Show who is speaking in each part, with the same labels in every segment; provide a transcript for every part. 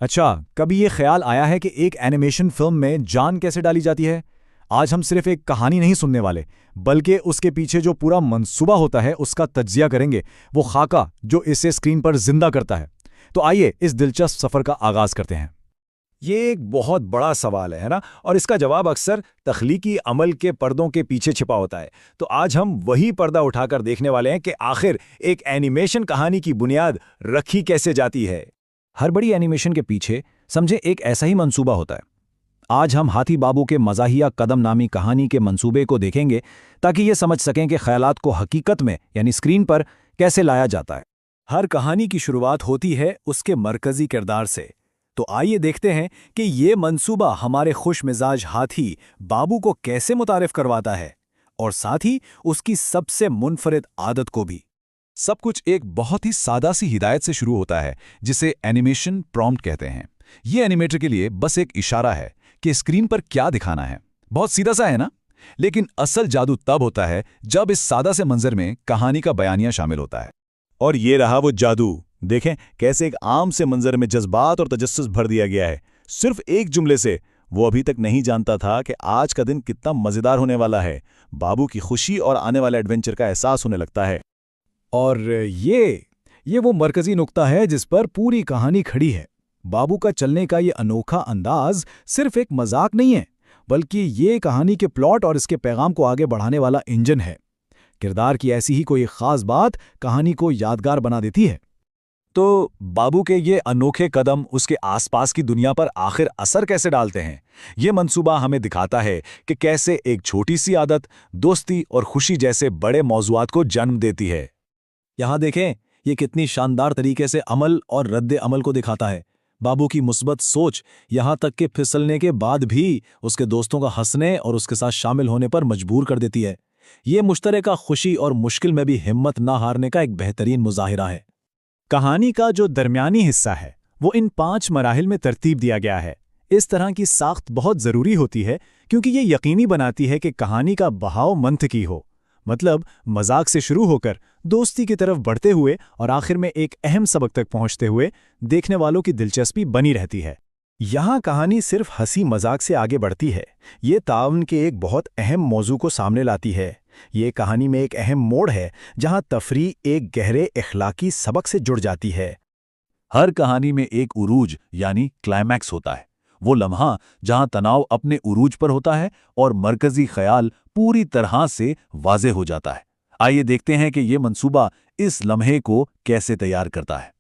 Speaker 1: अच्छा, कभी ये ख्याल आया है कि एक एनिमेशन फिल्म में जान कैसे डाली जाती है? आज हम सिर्फ एक कहानी नहीं सुनने वाले, बल्कि उसके पीछे जो पूरा मंसूबा होता है उसका तज्जिया करेंगे, वो खाका जो इसे स्क्रीन पर जिंदा करता है। तो आइए इस दिलचस्प सफर का आगाज करते हैं।
Speaker 2: ये एक बहुत बड़ा सवाल है ना? और इसका जवाब अक्सर तख्लीकी अमल के पर्दों के पीछे छिपा होता है। तो आज हम वही पर्दा उठाकर देखने वाले हैं कि आखिर एक एनिमेशन कहानी की बुनियाद रखी कैसे जाती है। हर बड़ी एनिमेशन के पीछे समझे एक ऐसा ही मंसूबा होता है। आज हम हाथी बाबू के मज़ाहिया कदम नामी कहानी के मंसूबे को देखेंगे ताकि ये समझ सकें कि ख्यालात को हकीकत में यानी स्क्रीन पर कैसे लाया जाता है। हर कहानी की शुरुआत होती है उसके मरकजी किरदार से। तो आइए देखते हैं कि ये मंसूबा हमारे खुश मिजाज हाथी बाबू को कैसे मुतारिफ करवाता है और साथ ही उसकी सबसे मुनफरिद आदत को भी।
Speaker 3: सब कुछ एक बहुत ही सादा सी हिदायत से शुरू होता है जिसे एनिमेशन प्रॉम्प्ट कहते हैं। ये एनिमेटर के लिए बस एक इशारा है कि स्क्रीन पर क्या दिखाना है। बहुत सीधा सा है ना? लेकिन असल जादू तब होता है जब इस सादा से मंजर में कहानी का बयानिया शामिल होता है।
Speaker 2: और ये रहा वो जादू। देखें कैसे एक आम से मंजर में जज्बात और तजस्सुस भर दिया गया है, सिर्फ एक जुमले से। वो अभी तक नहीं जानता था कि आज का दिन कितना मजेदार होने वाला है। बाबू की खुशी और आने वाले एडवेंचर का एहसास होने लगता है।
Speaker 1: और ये वो मरकजी नुक्ता है जिस पर पूरी कहानी खड़ी है। बाबू का चलने का ये अनोखा अंदाज सिर्फ एक मजाक नहीं है, बल्कि ये कहानी के प्लॉट और इसके पैगाम को आगे बढ़ाने वाला इंजन है। किरदार की ऐसी ही कोई खास बात कहानी को यादगार बना देती है।
Speaker 2: तो बाबू के ये अनोखे कदम उसके आसपास की दुनिया पर आखिर असर कैसे डालते हैं? ये मंसूबा हमें दिखाता है कि कैसे एक छोटी सी आदत दोस्ती और खुशी जैसे बड़े मौजुआत को जन्म देती है।
Speaker 1: यहाँ देखें, ये कितनी शानदार तरीके से अमल और रद्द अमल को दिखाता है। बाबू की मुस्बत सोच यहाँ तक कि फिसलने के बाद भी उसके दोस्तों का हंसने और उसके साथ शामिल होने पर मजबूर कर देती है। ये मुश्तरका खुशी और मुश्किल में भी हिम्मत ना हारने का एक बेहतरीन मुजाहिरा है।
Speaker 2: कहानी का जो दरमियानी हिस्सा है वो इन 5 मराहिल में तरतीब दिया गया है। इस तरह की साख्त बहुत ज़रूरी होती है क्योंकि ये यकीनी बनाती है कि कहानी का बहाव मंतकी हो, मतलब मजाक से शुरू होकर दोस्ती की तरफ बढ़ते हुए और आखिर में एक अहम सबक तक पहुंचते हुए देखने वालों की दिलचस्पी बनी रहती है। यहाँ कहानी सिर्फ हंसी मजाक से आगे बढ़ती है, ये ताउन के एक बहुत अहम मौजू को सामने लाती है। ये कहानी में एक अहम मोड़ है जहाँ तफरी एक गहरे इखलाकी सबक से जुड़ जाती है।
Speaker 3: हर कहानी में एक उरूज यानी क्लाइमैक्स होता है, वो लम्हा जहां तनाव अपने उरूज पर होता है और मरकजी ख्याल पूरी तरह से वाज़े हो जाता है। आइए देखते हैं कि ये मंसूबा इस लम्हे को कैसे तैयार करता है।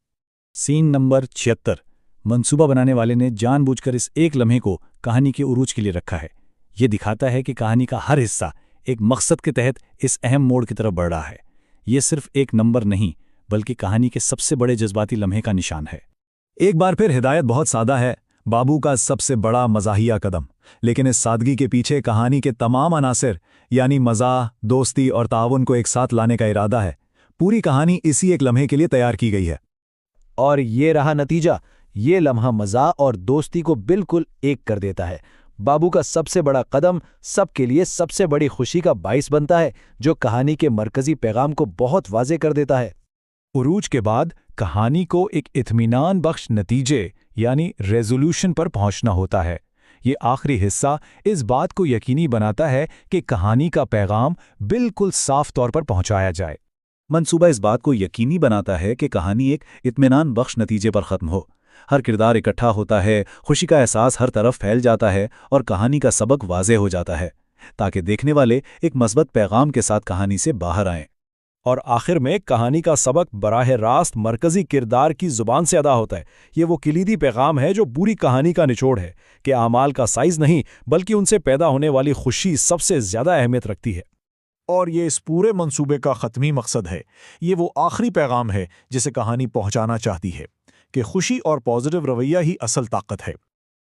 Speaker 1: Scene number 76। मंसूबा बनाने वाले ने जानबूझकर इस एक लम्हे को कहानी के उरूज के लिए रखा है। ये दिखाता है कि कहानी का हर हिस्सा एक मकसद के तहत इस अहम मोड़ की तरफ बढ़ रहा है। ये सिर्फ एक नंबर नहीं, बल्कि कहानी के सबसे बड़े जज्बाती लम्हे का निशान है।
Speaker 2: एक बार फिर हिदायत बहुत सादा है, बाबू का सबसे बड़ा मज़ाहिया कदम। लेकिन इस सादगी के पीछे कहानी के तमाम अनासिर यानी मज़ाह, दोस्ती और ताउन को एक साथ लाने का इरादा है। पूरी कहानी इसी एक लम्हे के लिए तैयार की गई है।
Speaker 4: और ये रहा नतीजा। ये लम्हा मज़ाह और दोस्ती को बिल्कुल एक कर देता है। बाबू का सबसे बड़ा कदम सबके लिए सबसे बड़ी खुशी का बाइस बनता है, जो कहानी के मरकजी पैगाम को बहुत वाज़े कर देता है।
Speaker 2: उरूज के बाद कहानी को एक इत्मीनान बख्श नतीजे यानी रेजोल्यूशन पर पहुंचना होता है। ये आखिरी हिस्सा इस बात को यकीनी बनाता है कि कहानी का पैगाम बिल्कुल साफ तौर पर पहुंचाया जाए।
Speaker 3: मंसूबा इस बात को यकीनी बनाता है कि कहानी एक इत्मीनान बख्श नतीजे पर ख़त्म हो। हर किरदार इकट्ठा होता है, खुशी का एहसास हर तरफ फैल जाता है और कहानी का सबक वाज़े हो जाता है, ताकि देखने वाले एक मस्बत पैगाम के साथ कहानी से बाहर आएं।
Speaker 2: और आखिर में कहानी का सबक बराह रास्त मरकजी किरदार की जुबान से अदा होता है। ये वो किलीदी पैगाम है जो पूरी कहानी का निचोड़ है कि आमाल का साइज नहीं, बल्कि उनसे पैदा होने वाली खुशी सबसे ज्यादा अहमियत रखती है। और ये इस पूरे मंसूबे का ख़त्मी मकसद है। ये वो आखिरी पैगाम है जिसे कहानी पहुंचाना चाहती है कि खुशी और पॉजिटिव रवैया ही असल ताकत है।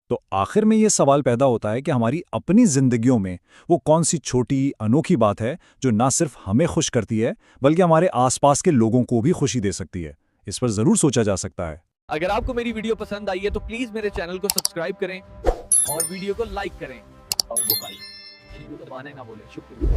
Speaker 2: तो आखिर में ये सवाल पैदा होता है कि हमारी अपनी जिंदगियों में वो कौन सी छोटी अनोखी बात है जो ना सिर्फ हमें खुश करती है, बल्कि हमारे आसपास के लोगों को भी खुशी दे सकती है। इस पर जरूर सोचा जा सकता है।
Speaker 5: अगर आपको मेरी वीडियो पसंद आई है तो प्लीज मेरे चैनल को सब्सक्राइब करें और वीडियो को लाइक करें और दबाने ना भूलें। शुक्रिया।